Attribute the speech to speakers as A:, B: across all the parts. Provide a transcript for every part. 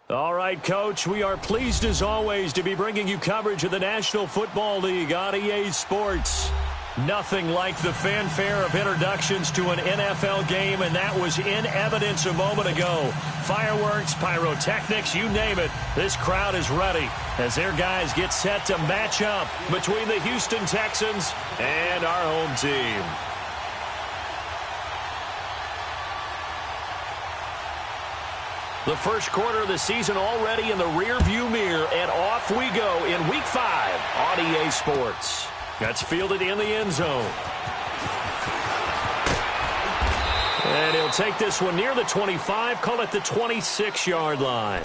A: All right, Coach, we are pleased as always to be bringing you coverage of the National Football League on EA Sports. Nothing like the fanfare of introductions to an NFL game, and that was in evidence a moment ago. Fireworks, pyrotechnics, you name it. This crowd is ready as their guys get set to match up between the Houston Texans and our home team. The first quarter of the season already in the rearview mirror, and off we go in Week 5 on EA Sports. That's fielded in the end zone. And he'll take this one near the 25, call it the 26-yard line.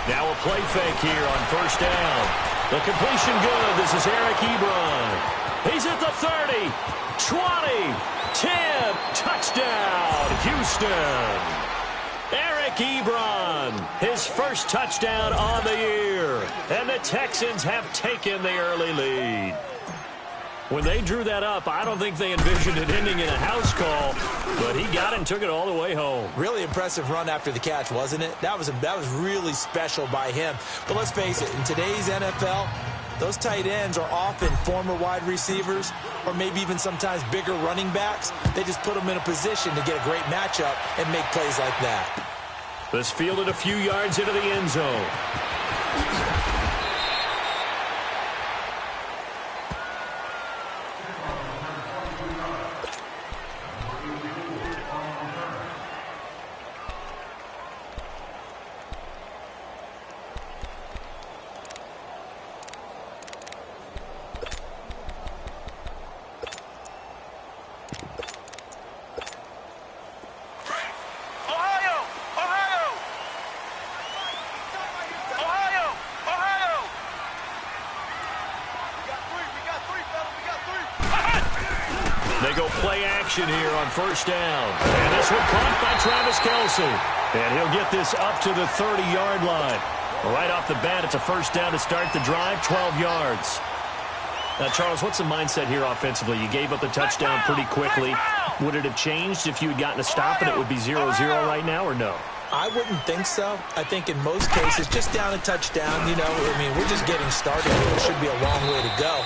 B: Now a play fake here on first down. The completion good. This is Eric Ebron.
A: He's at the 30, 20, 10, touchdown, Houston. Eric Ebron, his first touchdown on the year. And the Texans have taken the early lead. When they drew that up, I don't think they envisioned it ending in a house call, but he got it and took it all the way home.
C: Really impressive run after the catch, wasn't it? That was really special by him. But let's face it, in today's NFL, those tight ends are often former wide receivers or maybe even sometimes bigger running backs. They just put them in a position to get a great matchup and make plays like that.
A: This fielded a few yards into the end zone. They go play action here on first down. And this one caught by Travis Kelce. And he'll get this up to the 30-yard line. Right off the bat, it's a first down to start the drive, 12 yards. Now, Charles, what's the mindset here offensively? You gave up the touchdown pretty quickly. Would it have changed if you had gotten a stop and it would be 0-0 right now, or no?
C: I wouldn't think so. I think in most cases, just down a touchdown, we're just getting started here. It should be a long way to go.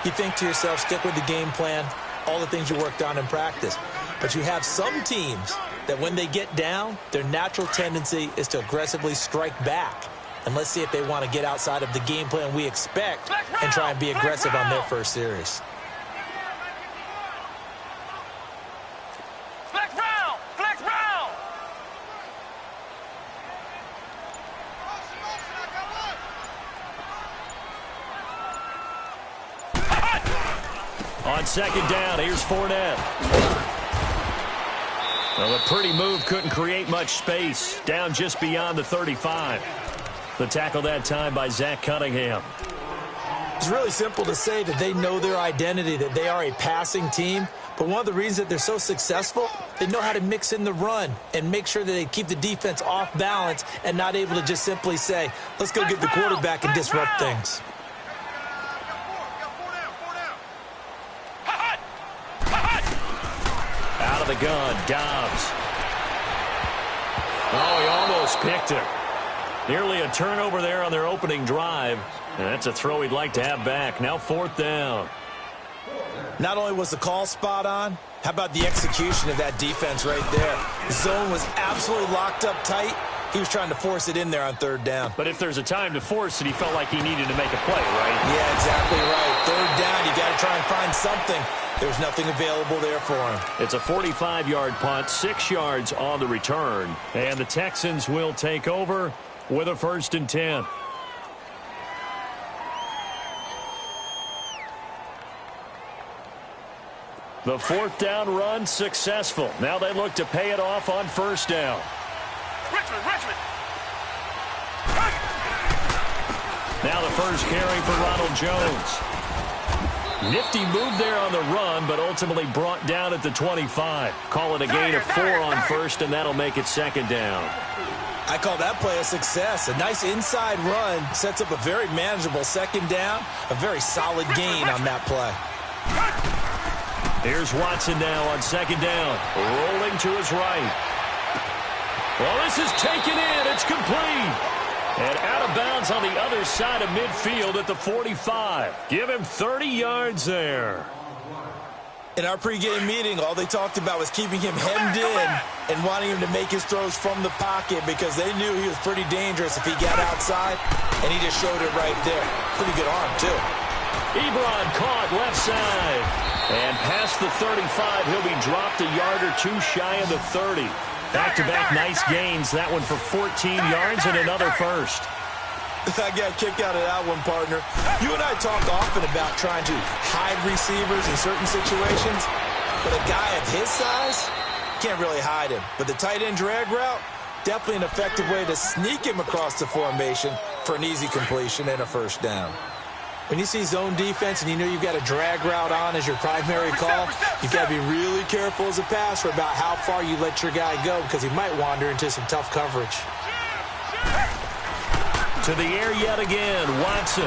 C: You think to yourself, stick with the game plan, all the things you worked on in practice. But you have some teams that when they get down, their natural tendency is to aggressively strike back. And let's see if they want to get outside of the game plan we expect and try and be aggressive on their first series.
A: On second down, here's Fournette. Well, a pretty move couldn't create much space. Down just beyond the 35. The tackle that time by Zach Cunningham.
C: It's really simple to say that they know their identity, that they are a passing team. But one of the reasons that they're so successful, they know how to mix in the run and make sure that they keep the defense off balance and not able to just simply say, let's go get the quarterback and disrupt things.
A: Out of the gun, Dobbs. Oh, he almost picked it. Nearly a turnover there on their opening drive. And that's a throw he'd like to have back. Now fourth down.
C: Not only was the call spot on, how about the execution of that defense right there? The zone was absolutely locked up tight. He was trying to force it in there on third down.
A: But if there's a time to force it, he felt like he needed to make a play, right?
C: Yeah, exactly right. Third down, you got to try and find something. There's nothing available there for him.
A: It's a 45-yard punt, 6 yards on the return. And the Texans will take over with a 1st and 10. The fourth down run successful. Now they look to pay it off on first down. Richmond. Now the first carry for Ronald Jones. Nifty move there on the run, but ultimately brought down at the 25. Call it a gain of 4 on first, and that'll make it second down.
C: I call that play a success. A nice inside run sets up a very manageable second down. A very solid gain on that play.
A: Here's Watson now on second down. Rolling to his right. Well, this is taken in. It's complete. And out of bounds on the other side of midfield at the 45. Give him 30 yards there.
C: In our pregame meeting, all they talked about was keeping him hemmed in and wanting him to make his throws from the pocket because they knew he was pretty dangerous if he got outside, and he just showed it right there. Pretty good arm, too.
A: Ebron caught left side. And past the 35, he'll be dropped a yard or two shy of the 30. Back-to-back nice gains. That one for 14 yards and another first.
C: I got a kick out of that one, partner. You and I talk often about trying to hide receivers in certain situations, but a guy of his size can't really hide him. But the tight end drag route, definitely an effective way to sneak him across the formation for an easy completion and a first down. When you see zone defense and you know you've got a drag route on as your primary call, you've got to be really careful as a passer about how far you let your guy go because he might wander into some tough coverage.
A: To the air yet again, Watson.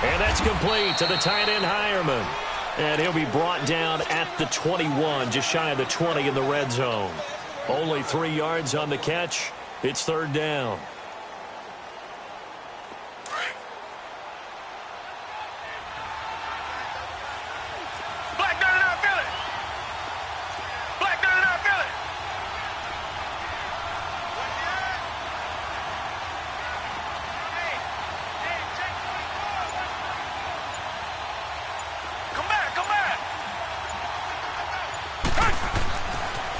A: And that's complete to the tight end, Hireman. And he'll be brought down at the 21, just shy of the 20 in the red zone. Only 3 yards on the catch. It's third down.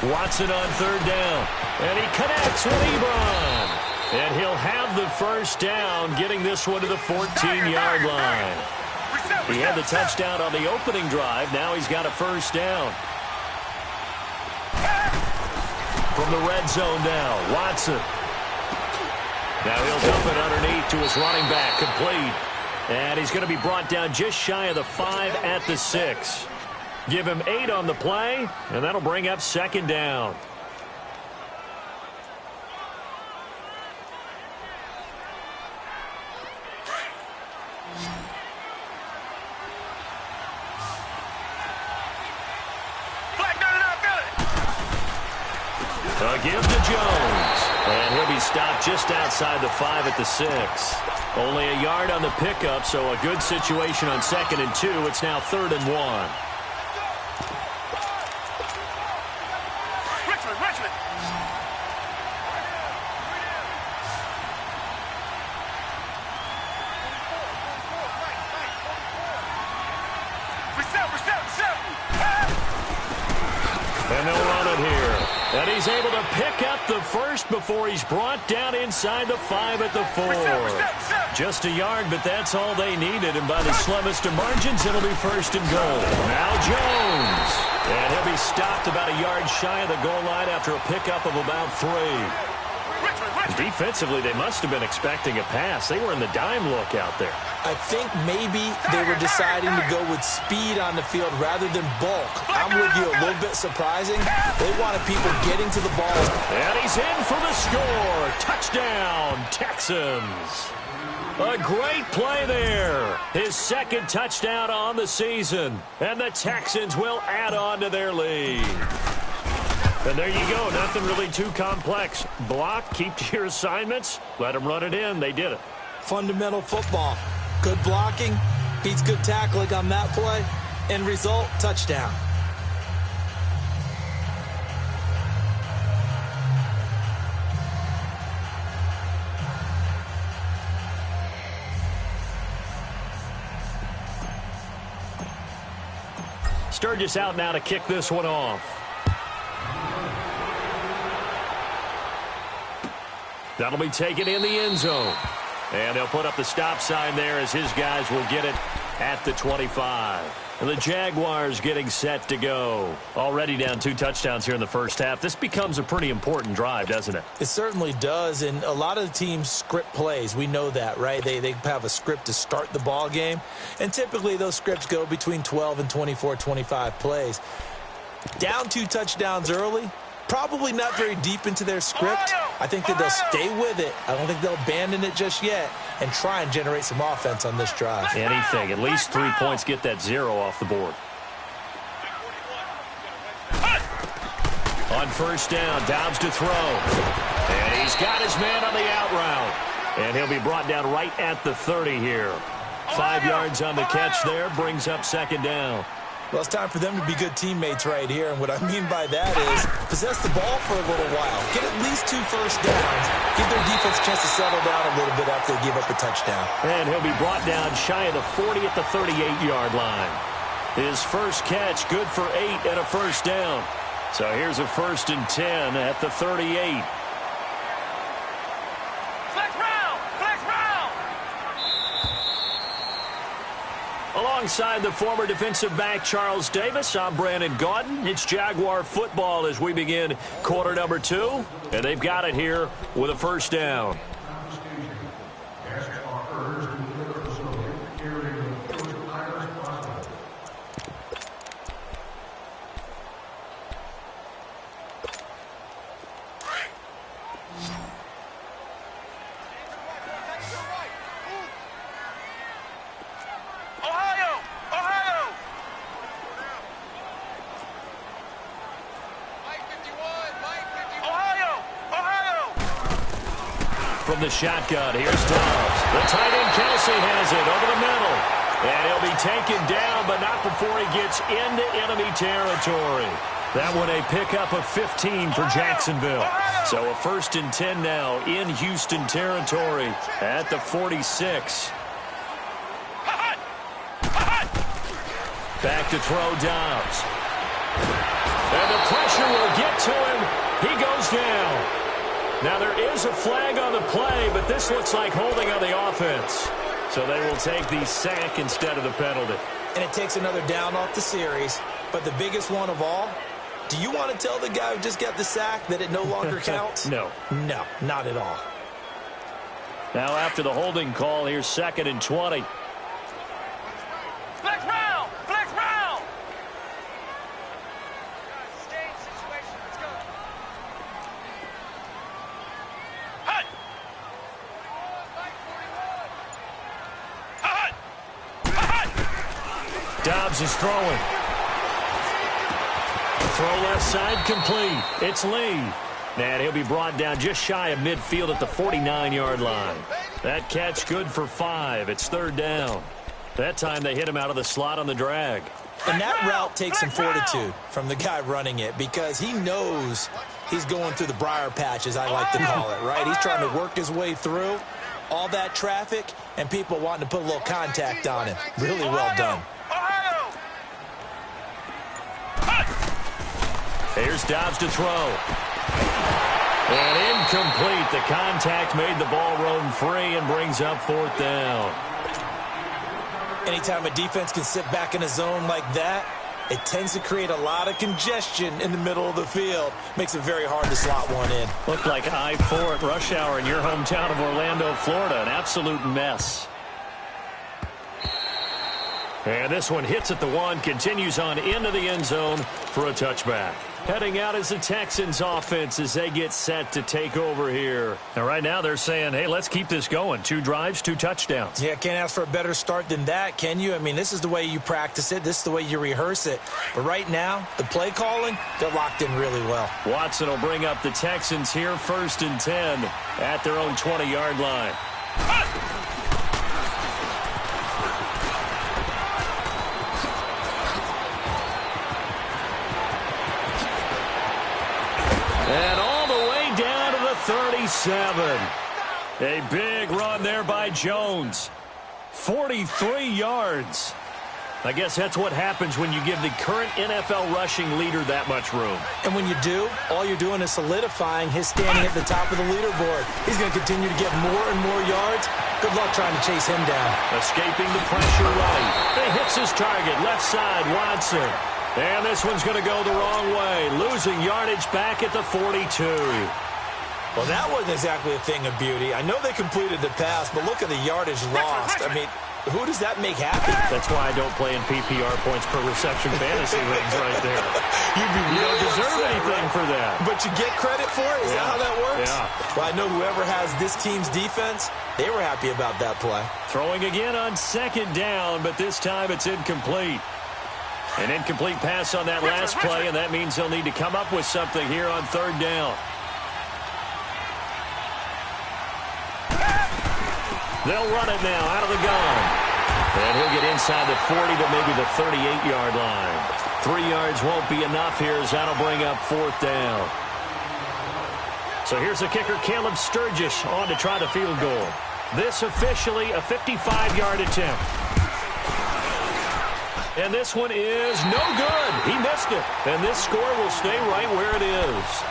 A: Watson on third down, and he connects with Ebron. And he'll have the first down, getting this one to the 14-yard line. He had the touchdown on the opening drive. Now he's got a first down. From the red zone now, Watson. Now he'll dump it underneath to his running back, complete. And he's going to be brought down just shy of the 5 at the 6. Give him 8 on the play, and that'll bring up second down. A give to Jones. And he'll be stopped just outside the 5 at the 6. Only a yard on the pickup, so a good situation on 2nd and 2. It's now 3rd and 1. And they'll run it here. And he's able to pick up the first before he's brought down inside the 5 at the 4. Just a yard, but that's all they needed. And by the slimmest of margins, it'll be 1st and goal. Now Jones. And he'll be stopped about a yard shy of the goal line after a pickup of about 3. Defensively, they must have been expecting a pass. They were in the dime look out there.
C: I think maybe they were deciding to go with speed on the field rather than bulk. I'm with you, a little bit surprising. They wanted people getting to the ball.
A: And he's in for the score. Touchdown, Texans. A great play there. His 2nd touchdown on the season. And the Texans will add on to their lead. And there you go. Nothing really too complex. Block, keep to your assignments, let them run it in. They did it.
C: Fundamental football. Good blocking, beats good tackling on that play. End result, touchdown.
A: Sturgis out now to kick this one off. That'll be taken in the end zone. And they'll put up the stop sign there as his guys will get it at the 25. And the Jaguars getting set to go. Already down 2 touchdowns here in the first half. This becomes a pretty important drive, doesn't it?
C: It certainly does. And a lot of the teams script plays. We know that, right? They have a script to start the ball game. And typically those scripts go between 12 and 24, 25 plays. Down 2 touchdowns early. Probably not very deep into their script. I think that they'll stay with it. I don't think they'll abandon it just yet and try and generate some offense on this drive.
A: Anything. At least 3 points, get that 0 off the board. On first down, Dobbs to throw. And he's got his man on the out route. And he'll be brought down right at the 30 here. 5 yards on the catch there, brings up second down.
C: Well, it's time for them to be good teammates right here. And what I mean by that is possess the ball for a little while. Get at least 2 first downs. Give their defense a chance to settle down a little bit after they give up a touchdown.
A: And he'll be brought down shy of the 40 at the 38-yard line. His first catch, good for 8 and a first down. So here's a 1st and 10 at the 38. Alongside the former defensive back Charles Davis, I'm Brandon Gaudin. It's Jaguar football as we begin quarter number 2. And they've got it here with a first down. From the shotgun, here's Dobbs. The tight end, Kelsey, has it over the middle. And he'll be taken down, but not before he gets into enemy territory. That one a pickup of 15 for Jacksonville. So a 1st and 10 now in Houston territory at the 46. Back to throw Dobbs. And the pressure will get to him. He goes down. Now, there is a flag on the play, but this looks like holding on the offense. So they will take the sack instead of the penalty.
C: And it takes another down off the series. But the biggest one of all, do you want to tell the guy who just got the sack that it no longer counts?
A: No.
C: No, not at all.
A: Now, after the holding call, here's 2nd and 20.
D: Flex round! Flex round!
A: Dobbs is throwing. Throw left side complete. It's Lee. And he'll be brought down just shy of midfield at the 49-yard line. That catch good for 5. It's 3rd down. That time they hit him out of the slot on the drag.
C: And that route takes some fortitude from the guy running it because he knows he's going through the briar patch, as I like to call it, right? He's trying to work his way through all that traffic and people wanting to put a little contact on him. Really well done.
A: Here's Dobbs to throw. And incomplete. The contact made the ball roam free and brings up 4th down.
C: Anytime a defense can sit back in a zone like that, it tends to create a lot of congestion in the middle of the field. Makes it very hard to slot one in.
A: Looked like I-4 at rush hour in your hometown of Orlando, Florida. An absolute mess. And this one hits at the 1, continues on into the end zone for a touchback. Heading out is the Texans offense as they get set to take over here. And right now they're saying, hey, let's keep this going. 2 drives, 2 touchdowns.
C: Yeah, can't ask for a better start than that, can you? I mean, this is the way you practice it. This is the way you rehearse it. But right now, the play calling, they're locked in really well.
A: Watson will bring up the Texans here, 1st and 10 at their own 20-yard line. And all the way down to the 37. A big run there by Jones. 43 yards. I guess that's what happens when you give the current NFL rushing leader that much room.
C: And when you do, all you're doing is solidifying his standing at the top of the leaderboard. He's going to continue to get more and more yards. Good luck trying to chase him down.
A: Escaping the pressure right. He hits his target, left side, Watson. And this one's going to go the wrong way. Losing yardage back at the 42.
C: Well, that wasn't exactly a thing of beauty. I know they completed the pass, but look at the yardage lost. I mean, who does that make happy?
A: That's why I don't play in PPR points per reception fantasy leagues right there. You don't deserve anything for that.
C: But you get credit for it? Is that how that works?
A: Yeah.
C: Well, I know whoever has this team's defense, they were happy about that play.
A: Throwing again on 2nd down, but this time it's incomplete. An incomplete pass on that last play, and that means they'll need to come up with something here on third down. They'll run it now out of the gun. And he'll get inside the 40 to maybe the 38-yard line. 3 yards won't be enough here as that'll bring up fourth down. So here's the kicker, Caleb Sturgis, on to try the field goal. This officially a 55-yard attempt. And this one is no good. He missed it. And this score will stay right where it is.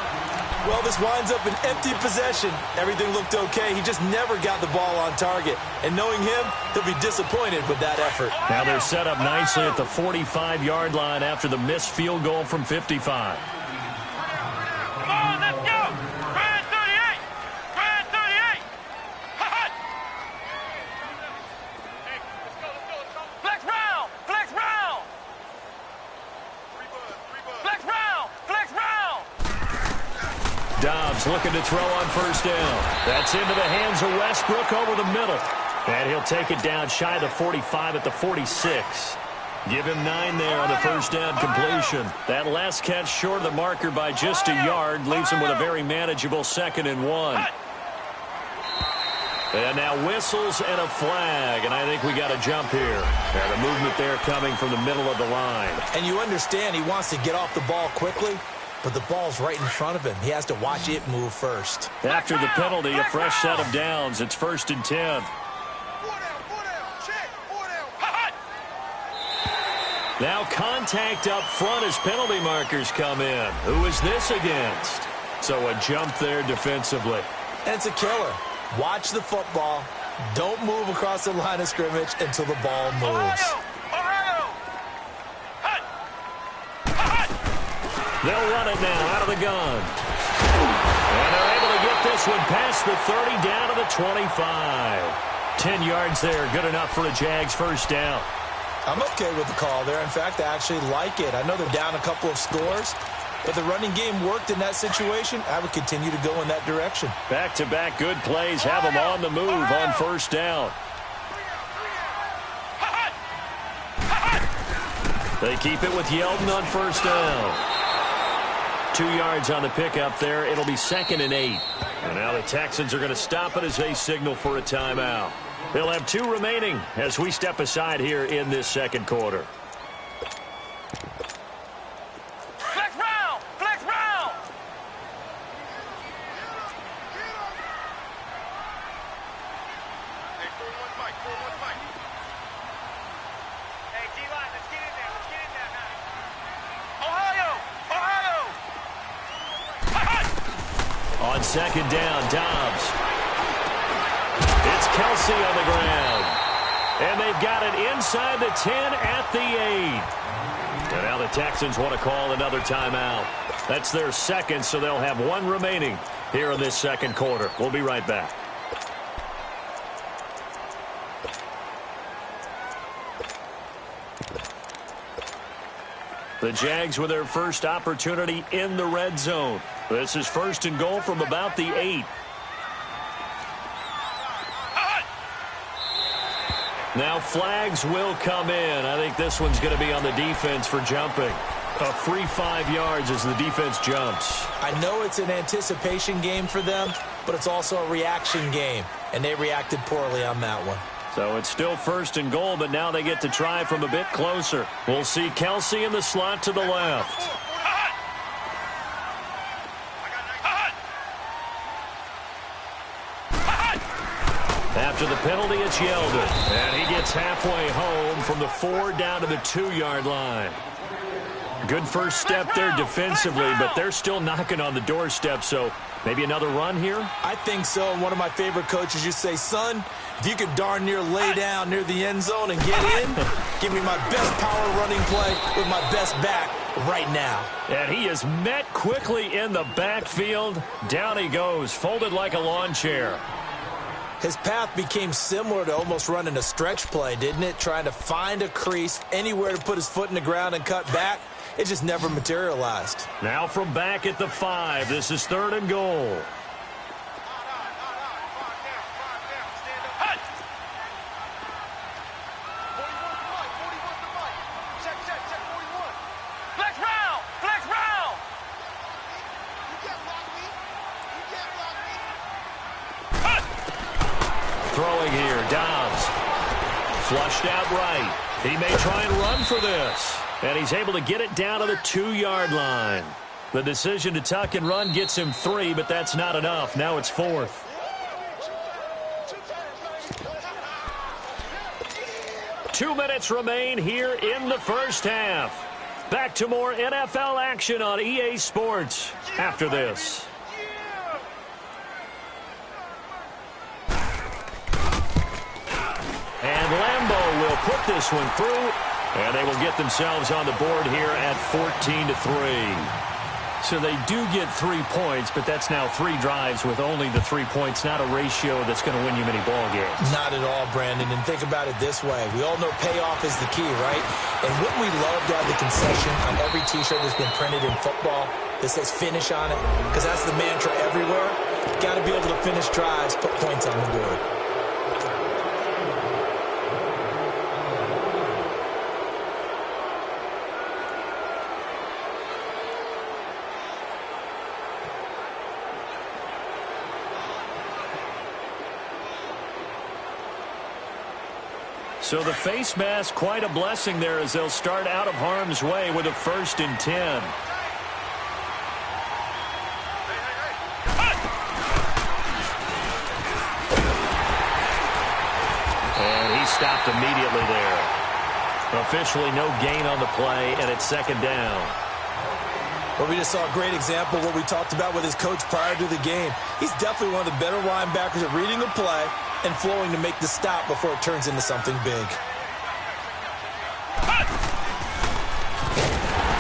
C: Well, this winds up an empty possession. Everything looked okay. He just never got the ball on target. And knowing him, he'll be disappointed with that effort.
A: Now they're set up nicely at the 45-yard line after the missed field goal from 55.
D: Come on, let's go. Grand 38. Grand 38. Hot. Hey, let's go. Flex round. Flex round. Flex round. Flex round.
A: Dobbs looking to throw on first down. That's into the hands of Westbrook over the middle. And he'll take it down shy of the 45 at the 46. Give him 9 there on the first down completion. That last catch short of the marker by just a yard leaves him with a very manageable 2nd and 1. And now whistles and a flag, and I think we got a jump here. And a movement there coming from the middle of the line.
C: And you understand he wants to get off the ball quickly, but the ball's right in front of him. He has to watch it move first.
A: After the penalty, a fresh set of downs. It's 1st and 10. Now contact up front as penalty markers come in. Who is this against? So a jump there defensively.
C: And it's a killer. Watch the football. Don't move across the line of scrimmage until the ball moves.
D: Ohio. Hot. Hot.
A: They'll run it now out of the gun. And they're able to get this one past the 30 down to the 25. 10 yards there. Good enough for a Jags first down.
C: I'm okay with the call there. In fact, I actually like it. I know they're down a couple of scores, but the running game worked in that situation. I would continue to go in that direction.
A: Back-to-back good plays have them on the move on first down. They keep it with Yeldon on first down. 2 yards on the pickup there. It'll be 2nd and 8. And now the Texans are going to stop it as they signal for a timeout. They'll have 2 remaining as we step aside here in this second quarter.
D: Flex round. Flex round. Hey, 4-1 Mike. 4-1 Mike. Hey, D-line, let's get in there. Let's get in there now. Ohio. Ohio.
A: On second down, Dobbs. It's Kelsey on the ground. And they've got it inside the 10 at the 8. And now the Texans want to call another timeout. That's their second, so they'll have 1 remaining here in this second quarter. We'll be right back. The Jags with their first opportunity in the red zone. This is 1st and goal from about the 8. Now flags will come in. I think this one's going to be on the defense for jumping. A free 5 yards as the defense jumps.
C: I know it's an anticipation game for them, but it's also a reaction game, and they reacted poorly on that one.
A: So it's still 1st and goal, but now they get to try from a bit closer. We'll see Kelsey in the slot to the left. After the penalty, it's Yeldon. And he gets halfway home from the 4 down to the 2-yard line. Good first step there defensively, but they're still knocking on the doorstep, so maybe another run here?
C: I think so. And one of my favorite coaches, you say, son, if you could darn near lay down near the end zone and get in, give me my best power running play with my best back right now.
A: And he is met quickly in the backfield. Down he goes, folded like a lawn chair.
C: His path became similar to almost running a stretch play, didn't it? Trying to find a crease, anywhere to put his foot in the ground and cut back. It just never materialized.
A: Now from back at the 5, this is 3rd and goal. Dobbs. Flushed out right. He may try and run for this. And he's able to get it down to the 2-yard line. The decision to tuck and run gets him 3, but that's not enough. Now it's 4th. Two minutes remain here in the first half. Back to more NFL action on EA Sports after this. And Lambeau will put this one through, and they will get themselves on the board here at 14-3. So they do get 3 points, but that's now 3 drives with only the 3 points, not a ratio that's going to win you many ball games.
C: Not at all, Brandon. And think about it this way. We all know payoff is the key, right? And wouldn't we love to have the concession on every T-shirt that's been printed in football that says finish on it? Because that's the mantra everywhere. Got to be able to finish drives, put points on the board.
A: So the face mask, quite a blessing there as they'll start out of harm's way with a 1st and 10. And he stopped immediately there. Officially no gain on the play, and it's 2nd down.
C: Well, we just saw a great example of what we talked about with his coach prior to the game. He's definitely one of the better linebackers at reading a play and flowing to make the stop before it turns into something big.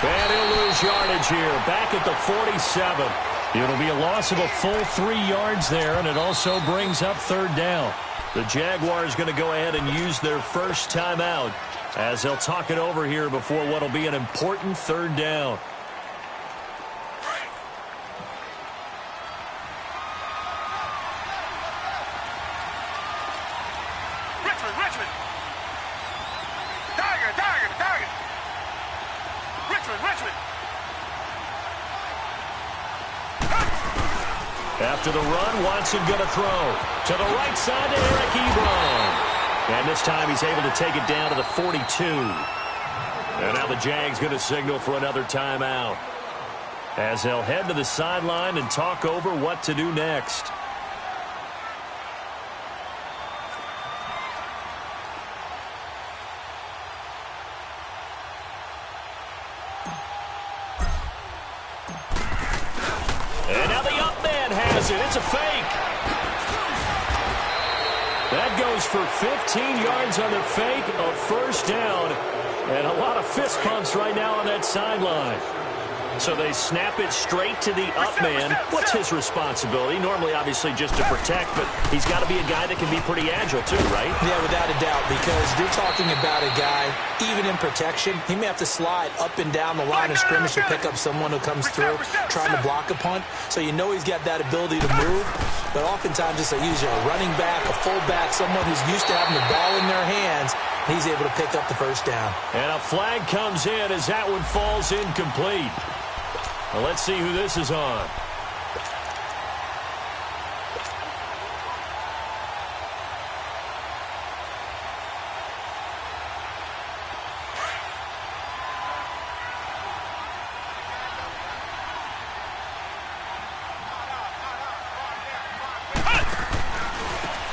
A: And he'll lose yardage here, back at the 47. It'll be a loss of a full 3 yards there, and it also brings up 3rd down. The Jaguars going to go ahead and use their first timeout as they'll talk it over here before what will be an important 3rd down. After the run, Watson going to throw to the right side to Eric Ebron. And this time he's able to take it down to the 42. And now the Jags going to signal for another timeout as they'll head to the sideline and talk over what to do next. It's a fake. That goes for 15 yards on the fake, a 1st down, and a lot of fist pumps right now on that sideline. So they snap it straight to the up man. What's his responsibility? Normally, obviously, just to protect, but he's got to be a guy that can be pretty agile too, right?
C: Yeah, without a doubt, because you're talking about a guy, even in protection, he may have to slide up and down the line of scrimmage to pick up someone who comes through trying to block a punt. So you know he's got that ability to move, but oftentimes it's usually a running back, a fullback, someone who's used to having the ball in their hands. He's able to pick up the 1st down.
A: And a flag comes in as that one falls incomplete. Well, let's see who this is on.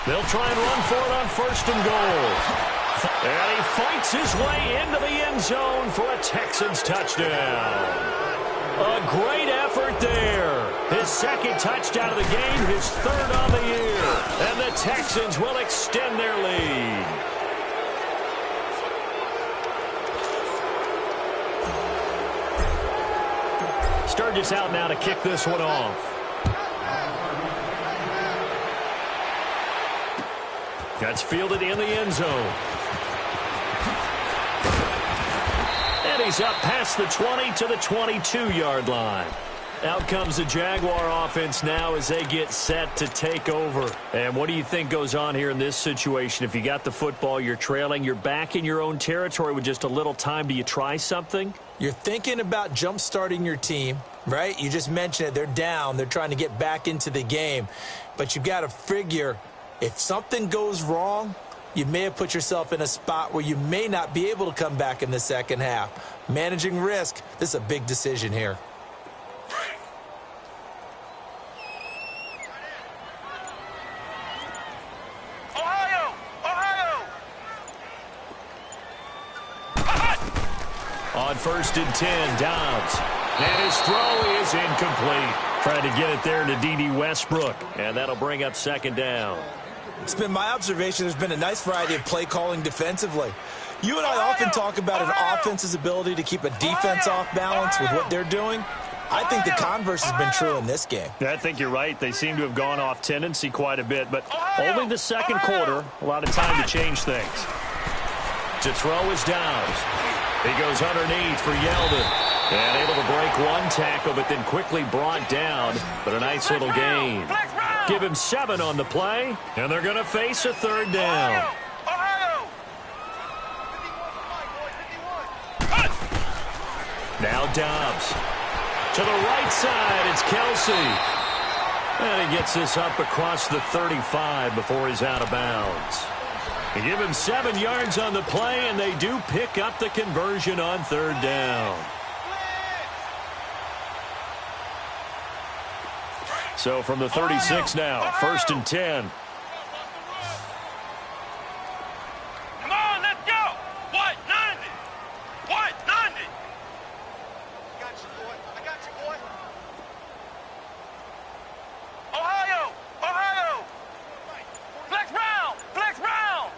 A: They'll try and run for it on 1st and goal. And he fights his way into the end zone for a Texans touchdown. A great effort there. His 2nd touchdown of the game, his 3rd on the year. And the Texans will extend their lead. Sturgis out now to kick this one off. That's fielded in the end zone. And he's up past the 20 to the 22-yard line. Out comes the Jaguar offense now as they get set to take over. And what do you think goes on here in this situation? If you got the football, you're trailing, you're back in your own territory with just a little time. Do you try something?
C: You're thinking about jump-starting your team, right? You just mentioned it. They're down. They're trying to get back into the game. But you've got to figure, if something goes wrong, you may have put yourself in a spot where you may not be able to come back in the second half. Managing risk, this is a big decision here.
A: On 1st and 10, Dobbs. And his throw is incomplete. Trying to get it there to D.D. Westbrook. And that'll bring up 2nd down.
C: It's been my observation there's been a nice variety of play calling defensively. You and I often talk about an offense's ability to keep a defense off balance with what they're doing. I think the converse has been true in this game.
B: Yeah, I think you're right. They seem to have gone off tendency quite a bit, but only the second quarter, a lot of time to change things.
A: To throw is Downs. He goes underneath for Yeldon. And able to break one tackle, but then quickly brought down. But a nice little gain. Give him 7 on the play, and they're going to face a 3rd down. Now Dobbs. To the right side, it's Kelsey. And he gets this up across the 35 before he's out of bounds. They give him 7 yards on the play, and they do pick up the conversion on 3rd down. So from the 36 now, 1st and 10.
D: Come on, let's go. What? 90. What? 90. Got you, boy. I got you, boy. Ohio. Ohio. Flex round. Flex round.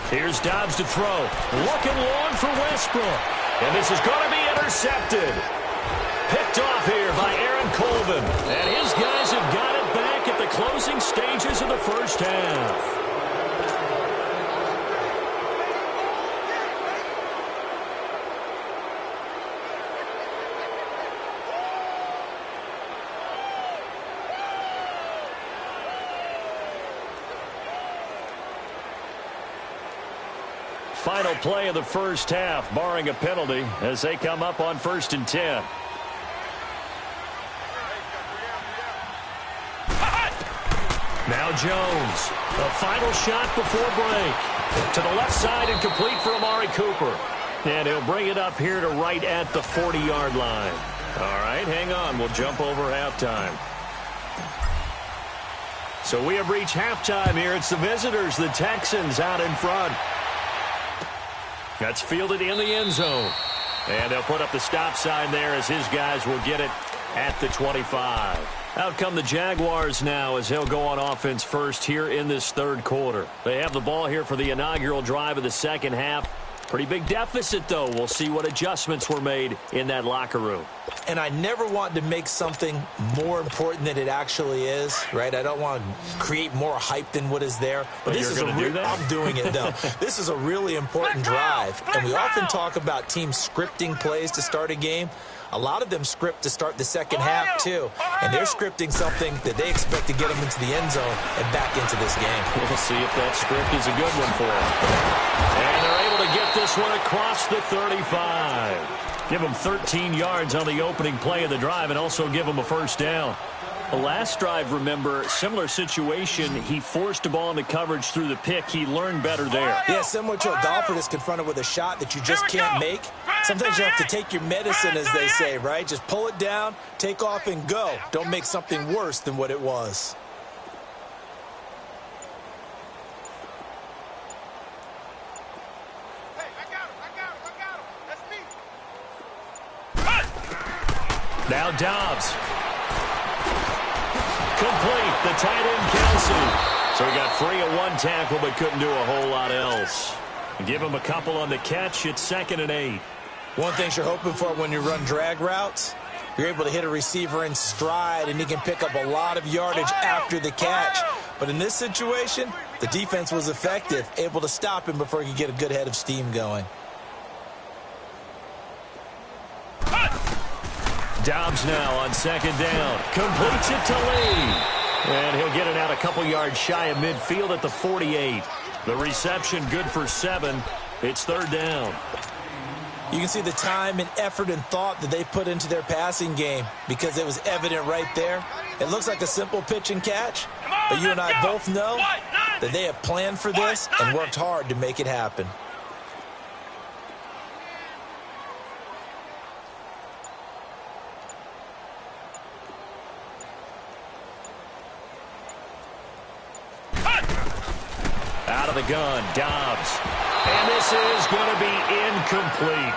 A: Here's Dobbs to throw. Looking long for Westbrook. And this is going to be intercepted. Picked off here by Aaron Colvin. And his guys have got it back at the closing stages of the first half. Final play of the first half, barring a penalty, as they come up on 1st and 10. Now Jones, the final shot before break. To the left side and complete for Amari Cooper. And he'll bring it up here to right at the 40-yard line. All right, hang on. We'll jump over halftime. So we have reached halftime here. It's the visitors, the Texans, out in front. That's fielded in the end zone. And they'll put up the stop sign there as his guys will get it at the 25. Out come the Jaguars now as he'll go on offense first here in this 3rd quarter. They have the ball here for the inaugural drive of the second half. Pretty big deficit, though. We'll see what adjustments were made in that locker room.
C: And I never want to make something more important than it actually is, right? I don't want to create more hype than what is there. But this is I'm doing it, though. This is a really important drive. And we often talk about teams scripting plays to start a game. A lot of them script to start the second half, too. And they're scripting something that they expect to get them into the end zone and back into this game.
A: We'll see if that script is a good one for them. And they're able to get this one across the 35. Give them 13 yards on the opening play of the drive and also give them a first down. The last drive, remember, similar situation. He forced the ball into coverage through the pick. He learned better there.
C: Yeah, similar to a golfer that's confronted with a shot that you just can't make. Sometimes you have to take your medicine, as they say, right? Just pull it down, take off, and go. Don't make something worse than what it was.
D: Hey, I got him. That's me.
A: Now Dobbs. Complete, the tight end Kelsey. So he got free of one tackle but couldn't do a whole lot else. Give him a couple on the catch. It's 2nd and 8.
C: One thing you're hoping for when you run drag routes, you're able to hit a receiver in stride and he can pick up a lot of yardage after the catch. But in this situation, the defense was effective, able to stop him before he could get a good head of steam going.
A: Dobbs now on 2nd down. Completes it to Lee. And he'll get it out a couple yards shy of midfield at the 48. The reception good for 7. It's 3rd down.
C: You can see the time and effort and thought that they put into their passing game because it was evident right there. It looks like a simple pitch and catch, but you and I both know that they have planned for this and worked hard to make it happen.
A: Out of the gun, Dobbs. And this is going to be incomplete.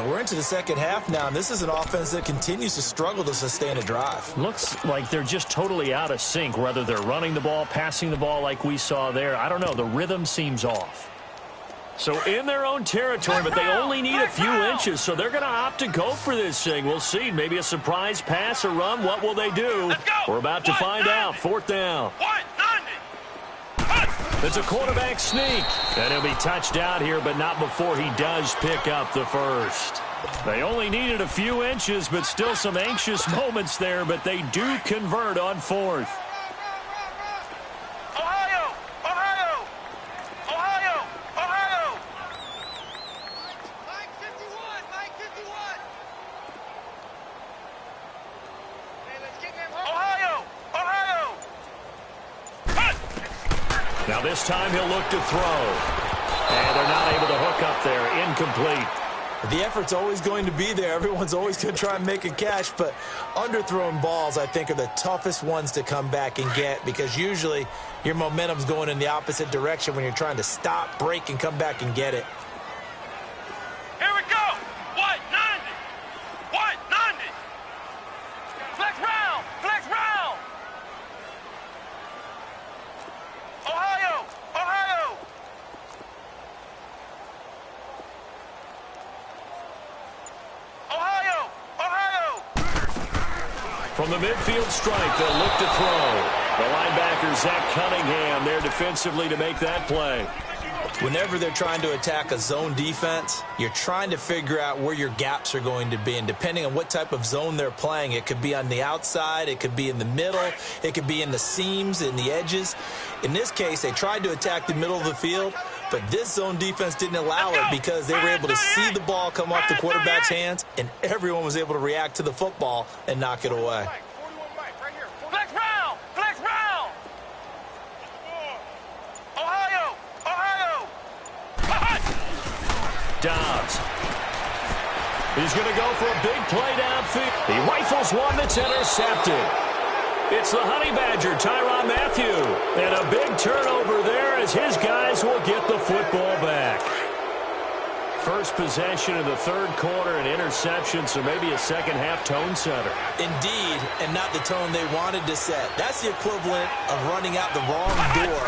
C: We're into the second half now, and this is an offense that continues to struggle to sustain a drive.
A: Looks like they're just totally out of sync, whether they're running the ball, passing the ball like we saw there. I don't know. The rhythm seems off. So in their own territory, but they only need a few inches, so they're going to opt to go for this thing. We'll see. Maybe a surprise pass or run. What will they do? We're about to find out. Fourth down. It's a quarterback sneak. And he'll be touched out here, but not before he does pick up the first. They only needed a few inches, but still some anxious moments there, but they do convert on fourth.
D: Ohio! Ohio! Ohio! Ohio! Mike 51! Mike 51! Hey, let's get him home. Ohio! Ohio!
A: Now this time he'll look to throw. And they're not able to hook up there. Incomplete.
C: The effort's always going to be there. Everyone's always going to try and make a catch, but underthrown balls, I think, are the toughest ones to come back and get because usually your momentum's going in the opposite direction when you're trying to stop, break, and come back and get it.
D: Here we go! What? 90! What? 90! Flex round! Flex round! Ohio! Ohio! Ohio! Ohio!
A: From the midfield stripe, they'll look to throw. The linebacker, Zach Cunningham, there defensively to make that play.
C: Whenever they're trying to attack a zone defense, you're trying to figure out where your gaps are going to be. And depending on what type of zone they're playing, it could be on the outside, it could be in the middle, it could be in the seams, in the edges. In this case, they tried to attack the middle of the field, but this zone defense didn't allow it because they were able to see the ball come off the quarterback's hands, and everyone was able to react to the football and knock it away.
D: Flex round! Flex round! Ohio! Ohio!
A: Dobbs. He's going to go for a big play downfield. He rifles one that's intercepted. It's the Honey Badger, Tyrann Mathieu. And a big turnover there as his guys will get the football back. First possession of the third quarter, an interception, so maybe a second-half tone setter.
C: Indeed, and not the tone they wanted to set. That's the equivalent of running out the wrong door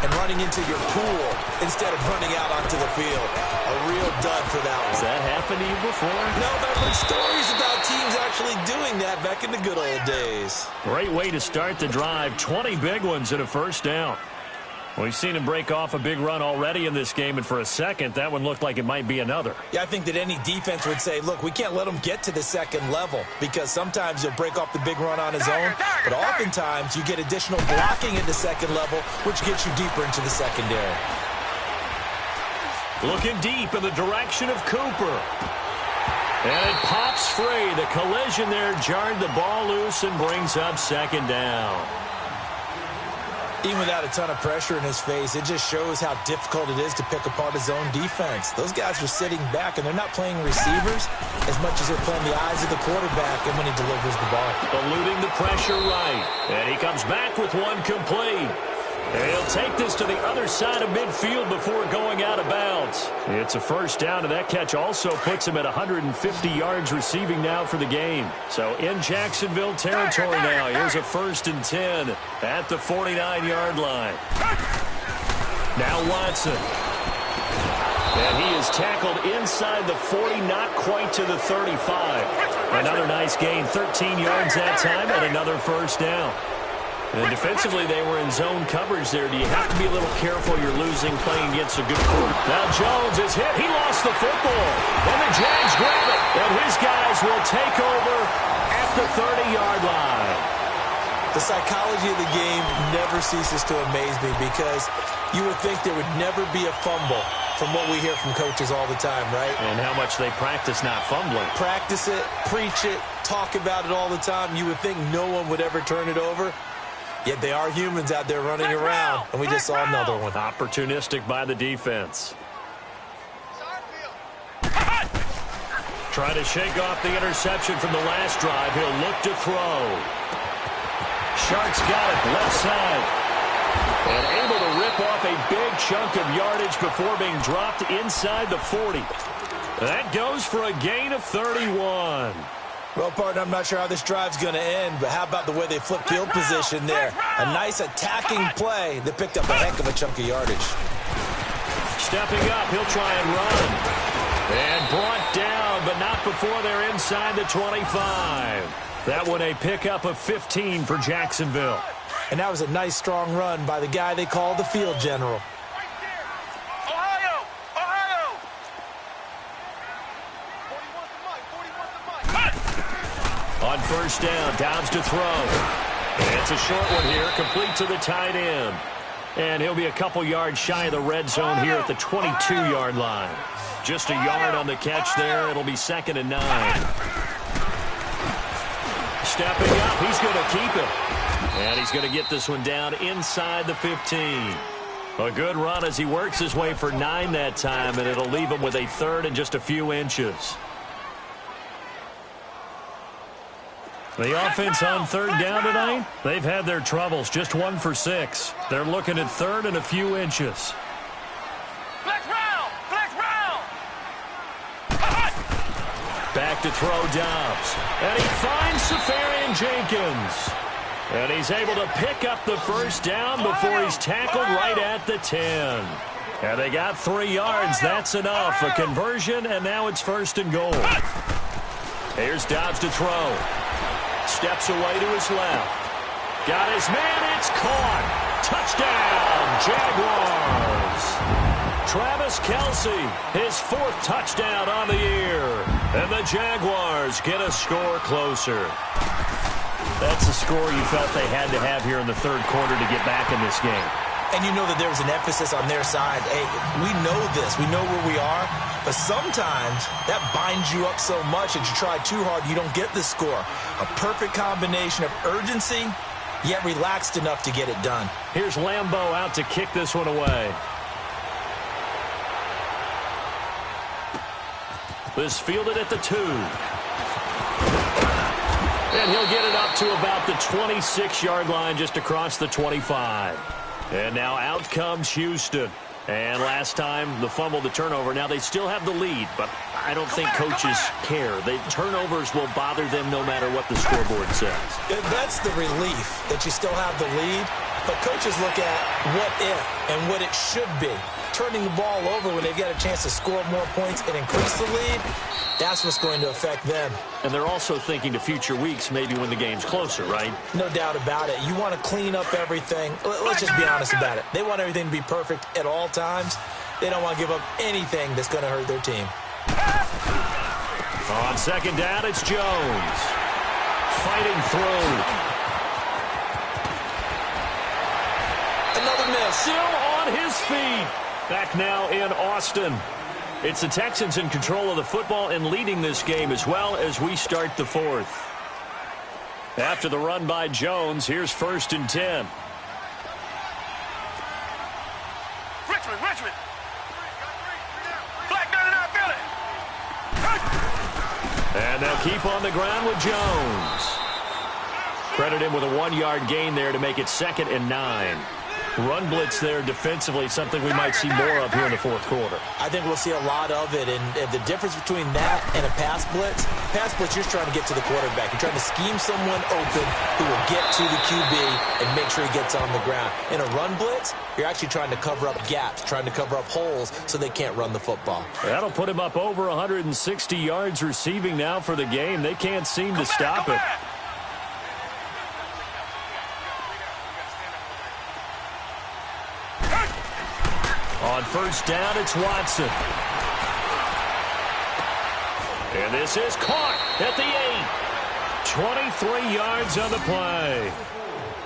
C: and running into your pool instead of running out onto the field. A real dud for that one.
A: Has that happened to you before?
C: No, but I've heard stories about teams actually doing that back in the good old days.
A: Great way to start the drive. 20 big ones and a first down. We've seen him break off a big run already in this game, and for a second, that one looked like it might be another.
C: Yeah, I think that any defense would say, look, we can't let him get to the second level because sometimes he'll break off the big run on his own, but oftentimes you get additional blocking at the second level, which gets you deeper into the secondary.
A: Looking deep in the direction of Cooper. And it pops free. The collision there jarred the ball loose and brings up second down.
C: Even without a ton of pressure in his face, it just shows how difficult it is to pick apart his own defense. Those guys are sitting back, and they're not playing receivers as much as they're playing the eyes of the quarterback and when he delivers the ball.
A: Eluding the pressure right. And he comes back with one complete. And he'll take this to the other side of midfield before going out of bounds. It's a first down, and that catch also puts him at 150 yards receiving now for the game. So in Jacksonville territory now. Here's a 1st and 10 at the 49-yard line. Now Watson. And he is tackled inside the 40, not quite to the 35. Another nice gain, 13 yards that time, and another first down. And defensively, they were in zone coverage there. Do you have to be a little careful you're losing playing against a good quarterback? Now Jones is hit. He lost the football. And the Jags grab it. And his guys will take over at the 30-yard line.
C: The psychology of the game never ceases to amaze me because you would think there would never be a fumble from what we hear from coaches all the time, right?
A: And how much they practice not fumbling.
C: Practice it, preach it, talk about it all the time. You would think no one would ever turn it over. Yet they are humans out there running around, and we just saw another one.
A: Opportunistic by the defense. Trying to shake off the interception from the last drive. He'll look to throw. Sharks got it left side. And able to rip off a big chunk of yardage before being dropped inside the 40. That goes for a gain of 31.
C: Well, partner, I'm not sure how this drive's going to end, but how about the way they flip field position there? A nice attacking play that picked up a heck of a chunk of yardage.
A: Stepping up, he'll try and run. And brought down, but not before they're inside the 25. That one a pickup of 15 for Jacksonville.
C: And that was a nice, strong run by the guy they call the field general.
D: Ohio! Ohio! 41
A: On first down, Dobbs to throw. And it's a short one here, complete to the tight end. And he'll be a couple yards shy of the red zone here at the 22-yard line. Just a yard on the catch there. It'll be 2nd and 9. Stepping up, he's going to keep it. And he's going to get this one down inside the 15. A good run as he works his way for 9 that time, and it'll leave him with a 3rd and just a few inches. The offense on 3rd down tonight, they've had their troubles, just 1 for 6. They're looking at 3rd and a few inches.
D: Flex round! Flex round!
A: Back to throw Dobbs. And he finds Safarian Jenkins. And he's able to pick up the first down before he's tackled right at the 10. And they got 3 yards. That's enough. A conversion, and now it's 1st and goal. Here's Dobbs to throw. Steps away to his left. Got his man. It's caught. Touchdown, Jaguars. Travis Kelce, his 4th touchdown on the year. And the Jaguars get a score closer. That's a score you felt they had to have here in the 3rd quarter to get back in this game.
C: And you know that there was an emphasis on their side. Hey, we know this. We know where we are. But sometimes that binds you up so much that you try too hard, you don't get the score. A perfect combination of urgency, yet relaxed enough to get it done.
A: Here's Lambeau out to kick this one away. This fielded at the 2. And he'll get it up to about the 26-yard line, just across the 25. And now out comes Houston. And last time, the fumble, the turnover. Now they still have the lead, but I don't think coaches care. The turnovers will bother them no matter what the scoreboard says.
C: That's the relief that you still have the lead. But coaches look at what if and what it should be. Turning the ball over when they've got a chance to score more points and increase the lead, that's what's going to affect them.
A: And they're also thinking to future weeks, maybe when the game's closer, right?
C: No doubt about it. You want to clean up everything. Let's just be honest about it. They want everything to be perfect at all times. They don't want to give up anything that's going to hurt their team.
A: On 2nd down, it's Jones. Fighting through.
C: Another miss.
A: Still on his feet. Back now in Austin. It's the Texans in control of the football and leading this game as well as we start the 4th. After the run by Jones, here's 1st and 10.
D: Richmond! Flag 99, field it!
A: And they'll keep on the ground with Jones. Credit him with a 1-yard gain there to make it 2nd and 9. Run blitz there defensively, something we might see more of here in the 4th quarter.
C: I think we'll see a lot of it, and the difference between that and a pass blitz, you're just trying to get to the quarterback. You're trying to scheme someone open who will get to the QB and make sure he gets on the ground. In a run blitz, you're actually trying to cover up gaps, trying to cover up holes so they can't run the football.
A: That'll put him up over 160 yards receiving now for the game. They can't seem to stop it. On 1st down, it's Watson. And this is caught at the 8. 23 yards on the play.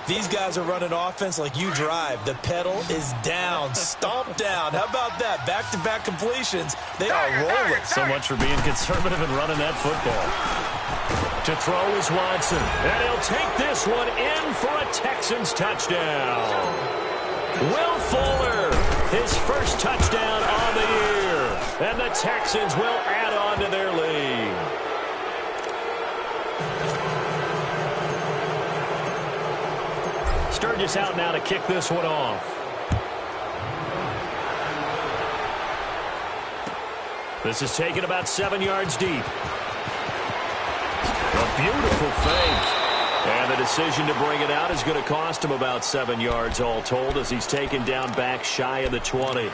C: These guys are running offense like you drive. The pedal is down, stomped down. How about that? Back-to-back completions. They are rolling.
A: So much for being conservative and running that football. To throw is Watson. And he'll take this one in for a Texans touchdown. Will Fuller, his first touchdown on the year. And the Texans will add on to their lead. Sturgis out now to kick this one off. This is taken about 7 yards deep. A beautiful fake. And the decision to bring it out is going to cost him about 7 yards all told as he's taken down back shy of the 20.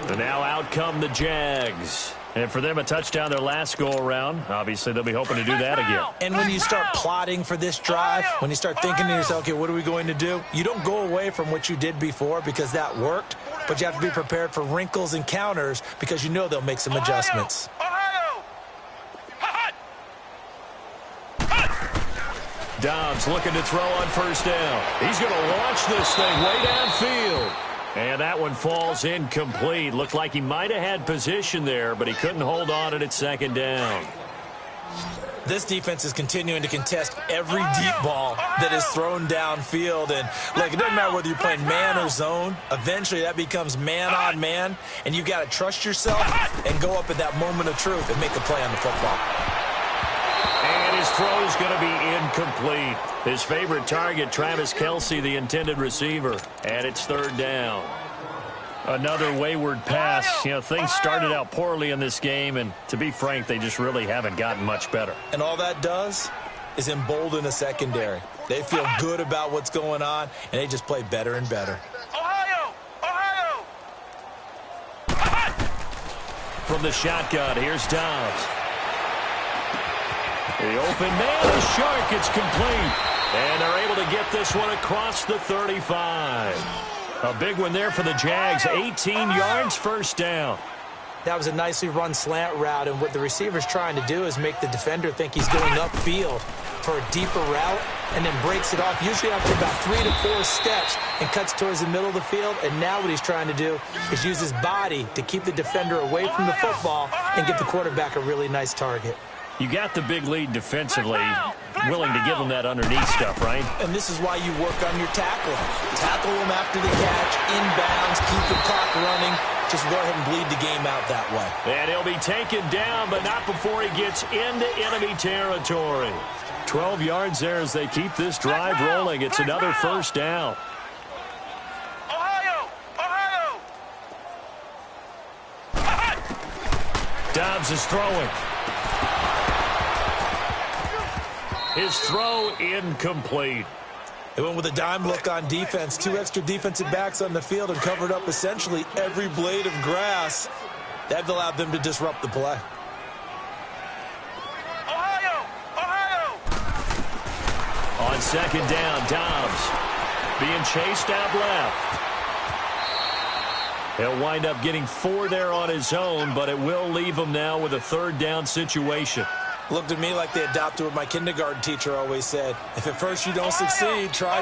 A: And now out come the Jags. And for them, a touchdown their last go-around. Obviously, they'll be hoping to do that again.
C: And when you start plotting for this drive, when you start thinking to yourself, okay, what are we going to do? You don't go away from what you did before because that worked, but you have to be prepared for wrinkles and counters because you know they'll make some adjustments.
A: Dobbs looking to throw on first down. He's going to launch this thing way downfield. And that one falls incomplete. Looked like he might have had position there, but he couldn't hold on at second down.
C: This defense is continuing to contest every deep ball that is thrown downfield. And, look, it doesn't matter whether you're playing man or zone. Eventually, that becomes man on man. And you've got to trust yourself and go up at that moment of truth and make a play on the football.
A: And his throw is going to be incomplete. His favorite target, Travis Kelce, the intended receiver. And it's third down. Another wayward pass. You know, things started out poorly in this game, and to be frank, they just really haven't gotten much better.
C: And all that does is embolden a secondary. They feel good about what's going on, and they just play better and better.
D: Ohio!
A: From the shotgun, here's Dobbs. The open man is Shark. It's complete. And they're able to get this one across the 35. A big one there for the Jags. 18 yards, first down.
C: That was a nicely run slant route, and what the receiver's trying to do is make the defender think he's going upfield for a deeper route and then breaks it off, usually after about 3 to 4 steps, and cuts towards the middle of the field. And now what he's trying to do is use his body to keep the defender away from the football and get the quarterback a really nice target.
A: You got the big lead defensively, willing to give them that underneath stuff, right?
C: And this is why you work on your tackling. Tackle them after the catch, inbounds, keep the clock running. Just go ahead and bleed the game out that way.
A: And he'll be taken down, but not before he gets into enemy territory. 12 yards there as they keep this drive rolling. It's another first down. Dobbs is throwing. His throw incomplete.
C: They went with a dime look on defense. 2 extra defensive backs on the field and covered up essentially every blade of grass. That allowed them to disrupt the play.
A: On second down, Dobbs being chased out left. He'll wind up getting 4 there on his own, but it will leave him now with a third down situation.
C: Looked at me like they adopted what my kindergarten teacher always said. If at first you don't succeed, try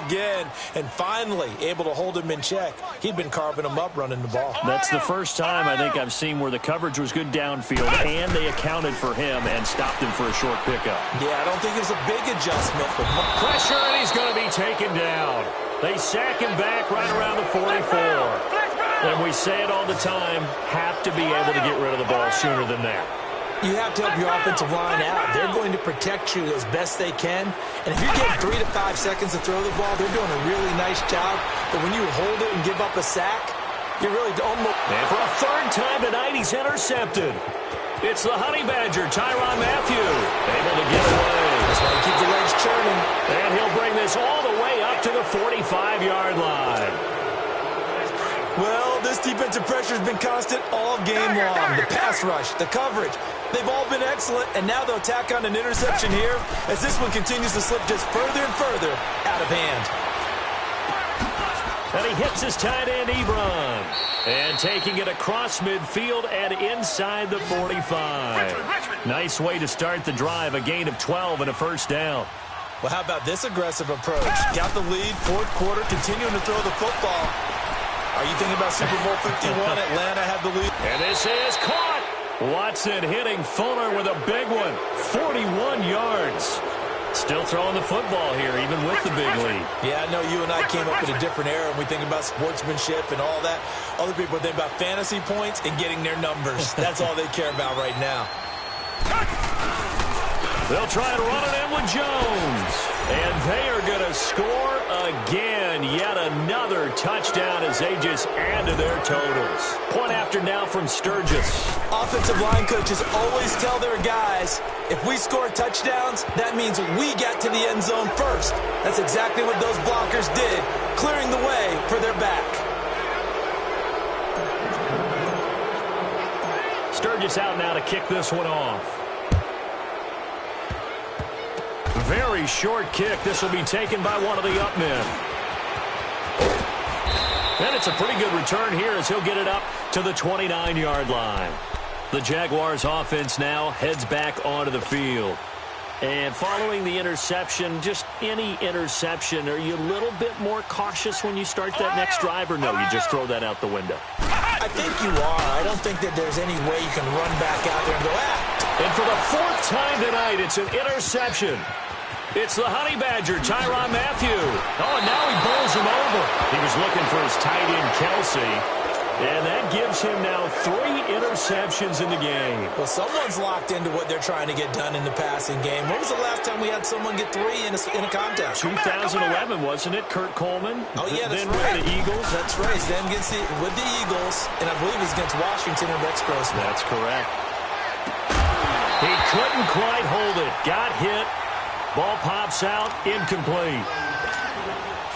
C: again. And finally, able to hold him in check. He'd been carving him up running the ball.
A: That's the first time I think I've seen where the coverage was good downfield, and they accounted for him and stopped him for a short pickup.
C: Yeah, I don't think it was a big adjustment. But
A: pressure, and he's going to be taken down. They sack him back right around the 44. And we say it all the time, have to be able to get rid of the ball sooner than that.
C: You have to help your offensive line out. They're going to protect you as best they can. And if you're getting 3 to 5 seconds to throw the ball, they're doing a really nice job. But when you hold it and give up a sack, you're really almost...
A: And for a third time tonight, he's intercepted. It's the Honey Badger, Tyrann Mathieu, able to get away.
C: That's why you keep the legs churning.
A: And he'll bring this all the way up to the 45-yard line.
C: Well, this defensive pressure has been constant all game long. The pass rush, the coverage, they've all been excellent, and now they'll tack on an interception here as this one continues to slip just further and further out of hand.
A: And he hits his tight end, Ebron. And taking it across midfield and inside the 45. Nice way to start the drive, a gain of 12 and a first down.
C: Well, how about this aggressive approach? Got the lead, fourth quarter, continuing to throw the football. Are you thinking about Super Bowl 51? Atlanta had the lead.
A: And this is caught. Watson hitting Fuller with a big one. 41 yards. Still throwing the football here, even with the big lead.
C: Yeah, I know you and I came up in a different era, and we think about sportsmanship and all that. Other people think about fantasy points and getting their numbers. That's all they care about right now.
A: They'll try to run it in with Jones. And they are going to score again. Yet another touchdown as they just add to their totals. Point after now from Sturgis.
C: Offensive line coaches always tell their guys, if we score touchdowns, that means we get to the end zone first. That's exactly what those blockers did, clearing the way for their back.
A: Sturgis out now to kick this one off. Very short kick. This will be taken by one of the up men. And it's a pretty good return here as he'll get it up to the 29-yard line. The Jaguars offense now heads back onto the field. And following the interception, just any interception, are you a little bit more cautious when you start that next drive, or no, you just throw that out the window?
C: I think you are. I don't think that there's any way you can run back out there and go,
A: And for the fourth time tonight, it's an interception. It's the Honey Badger, Tyrann Mathieu. Oh, and now he bowls him over. He was looking for his tight end, Kelsey. And that gives him now 3 interceptions in the game.
C: Well, someone's locked into what they're trying to get done in the passing game. When was the last time we had someone get 3 in a contest?
A: 2011, wasn't it? Kurt Coleman.
C: Oh, yeah, that's
A: then
C: right.
A: With the Eagles.
C: That's right. Then with the Eagles, and I believe it's against Washington and Rex Grossman.
A: That's correct. He couldn't quite hold it. Got hit. Ball pops out, incomplete.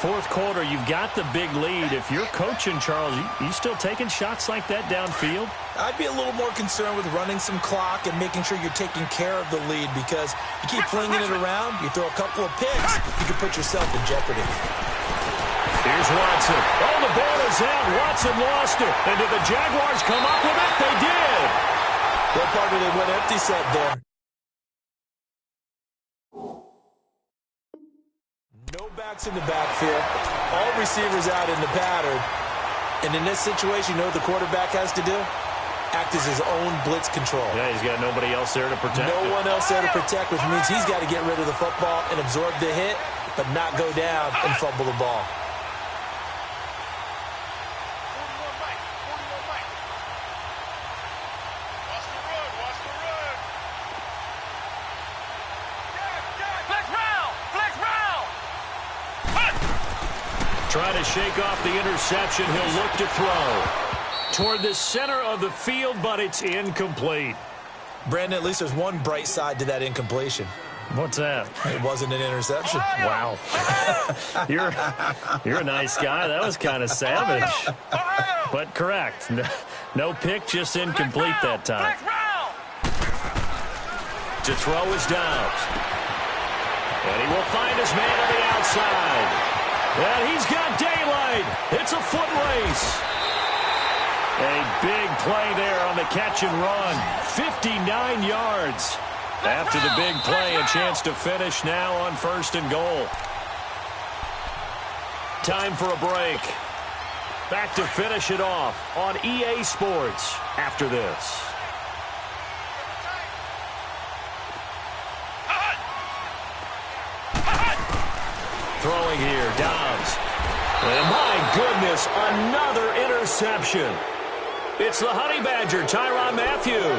A: Fourth quarter, you've got the big lead. If you're coaching, Charles, you still taking shots like that downfield?
C: I'd be a little more concerned with running some clock and making sure you're taking care of the lead, because you keep flinging it around, you throw a couple of picks, you can put yourself in jeopardy.
A: Here's Watson. Oh, the ball is out. Watson lost it. And did the Jaguars come up with it? They did.
C: What part of it went empty set there? No backs in the backfield. All receivers out in the pattern. And in this situation, you know what the quarterback has to do? Act as his own blitz control.
A: Yeah, he's got nobody else there to protect
C: No one else there to protect, which means he's got to get rid of the football and absorb the hit, but not go down and fumble the ball.
A: Trying to shake off the interception. He'll look to throw toward the center of the field, but it's incomplete.
C: Brandon, at least there's one bright side to that incompletion.
A: What's that?
C: It wasn't an interception.
A: Wow. You're a nice guy. That was kind of savage. But correct. No pick, just incomplete that time. To throw is Dobbs. And he will find his man on the outside. And he's got daylight. It's a foot race. A big play there on the catch and run. 59 yards. After the big play, a chance to finish now on 1st and goal. Time for a break. Back to finish it off on EA Sports after this. Throwing here, Dobbs. And my goodness, another interception. It's the Honey Badger, Tyrann Mathieu.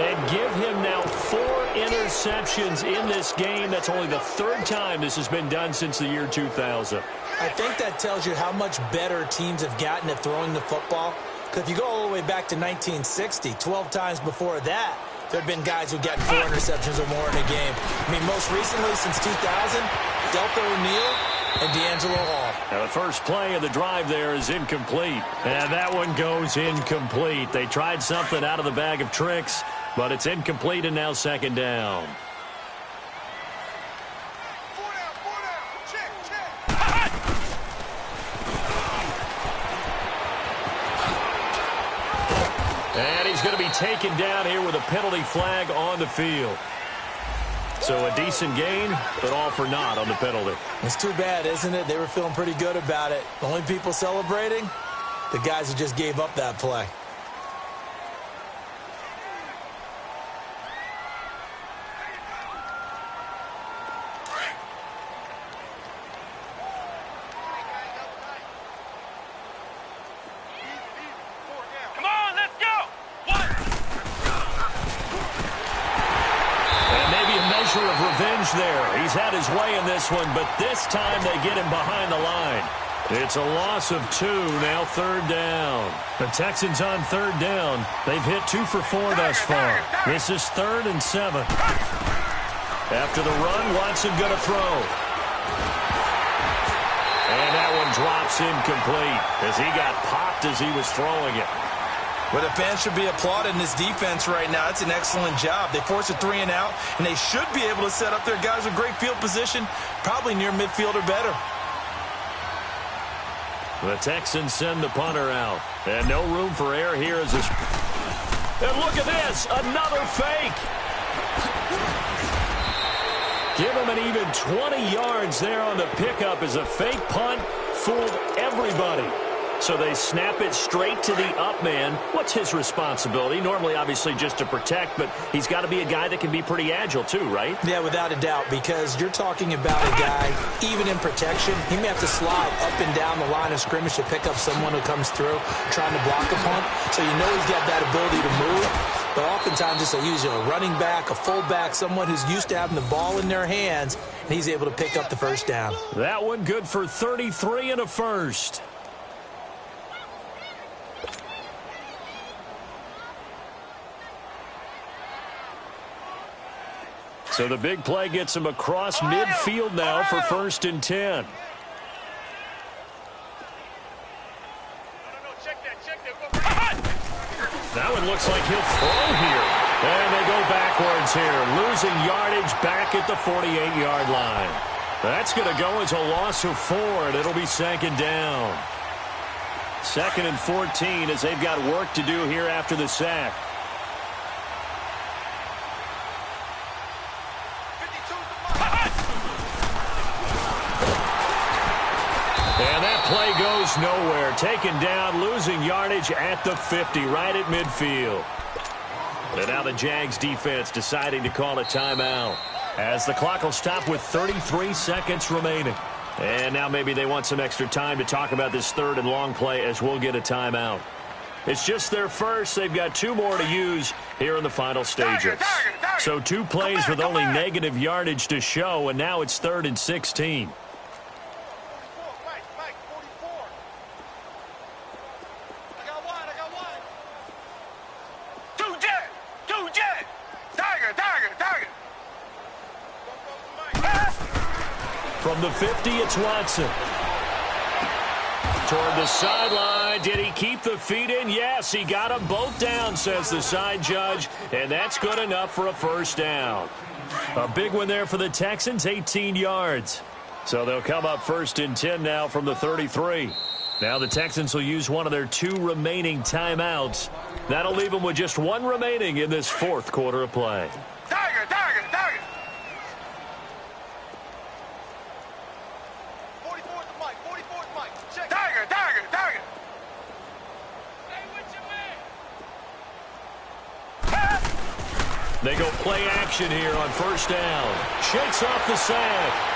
A: And give him now 4 interceptions in this game. That's only the 3rd time this has been done since the year 2000.
C: I think that tells you how much better teams have gotten at throwing the football. Because if you go all the way back to 1960, 12 times before that, there have been guys who've gotten 4 interceptions or more in a game. I mean, most recently, since 2000, Delta O'Neal and D'Angelo Hall.
A: Now, the first play of the drive there is incomplete. And that one goes incomplete. They tried something out of the bag of tricks, but it's incomplete and now 2nd down. And he's going to be taken down here with a penalty flag on the field. So a decent gain, but all for naught on the penalty.
C: It's too bad, isn't it? They were feeling pretty good about it. The only people celebrating, the guys who just gave up that play.
A: revenge there. He's had his way in this one, but this time they get him behind the line. It's a loss of 2, now 3rd down. The Texans on 3rd down. They've hit 2 for 4 thus far. This is 3rd and 7. After the run, Watson going to throw. And that one drops incomplete as he got popped as he was throwing it.
C: Well, the fans should be applauding this defense right now. It's an excellent job. They force a 3 and out, and they should be able to set up their guys with great field position, probably near midfield or better.
A: The Texans send the punter out. And no room for error here as this. And look at this, another fake. Give him an even 20 yards there on the pickup as a fake punt fooled everybody. So they snap it straight to the up man. What's his responsibility? Normally, obviously, just to protect, but he's got to be a guy that can be pretty agile too, right?
C: Yeah, without a doubt, because you're talking about a guy, even in protection, he may have to slide up and down the line of scrimmage to pick up someone who comes through trying to block a punt. So you know he's got that ability to move. But oftentimes it's usually a running back, a fullback, someone who's used to having the ball in their hands, and he's able to pick up the first down.
A: That one good for 33 and a first. So the big play gets him across midfield now for 1st and 10. That one looks like he'll throw here. And they go backwards here, losing yardage back at the 48-yard line. That's going to go as a loss of 4, and it'll be 2nd down. 2nd and 14 as they've got work to do here after the sack. And that play goes nowhere. Taken down, losing yardage at the 50, right at midfield. And now the Jags defense deciding to call a timeout as the clock will stop with 33 seconds remaining. And now maybe they want some extra time to talk about this 3rd and long play as we'll get a timeout. It's just their first. They've got 2 more to use here in the final stages. So 2 plays with only negative yardage to show, and now it's 3rd and 16. From the 50, it's Watson. Toward the sideline. Did he keep the feet in? Yes, he got them both down, says the side judge. And that's good enough for a first down. A big one there for the Texans, 18 yards. So they'll come up 1st and 10 now from the 33. Now the Texans will use one of their 2 remaining timeouts. That'll leave them with just 1 remaining in this 4th quarter of play.
D: Tiger, tiger, tiger. 44's the mic, 44's the mic. Check. Tiger, tiger, tiger. Hey, what's your man?
A: They go play action here on 1st down. Shakes off the sack.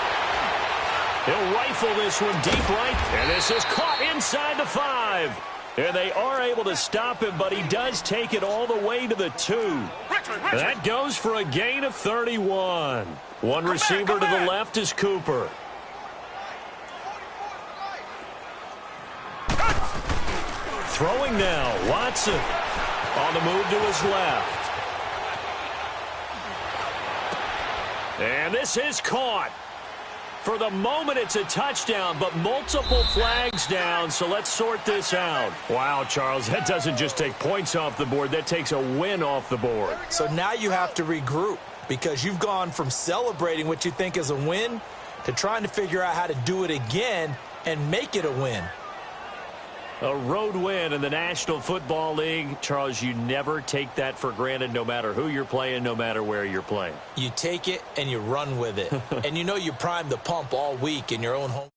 A: He'll rifle this one deep right. And this is caught inside the 5. And they are able to stop him, but he does take it all the way to the 2. That goes for a gain of 31. One receiver to the left is Cooper. Throwing now, Watson. On the move to his left. And this is caught. For the moment, it's a touchdown, but multiple flags down, so let's sort this out. Wow, Charles, that doesn't just take points off the board. That takes a win off the board.
C: So now you have to regroup because you've gone from celebrating what you think is a win to trying to figure out how to do it again and make it a win.
A: A road win in the National Football League. Charles, you never take that for granted no matter who you're playing, no matter where you're playing.
C: You take it and you run with it. And you know you primed the pump all week in your own home.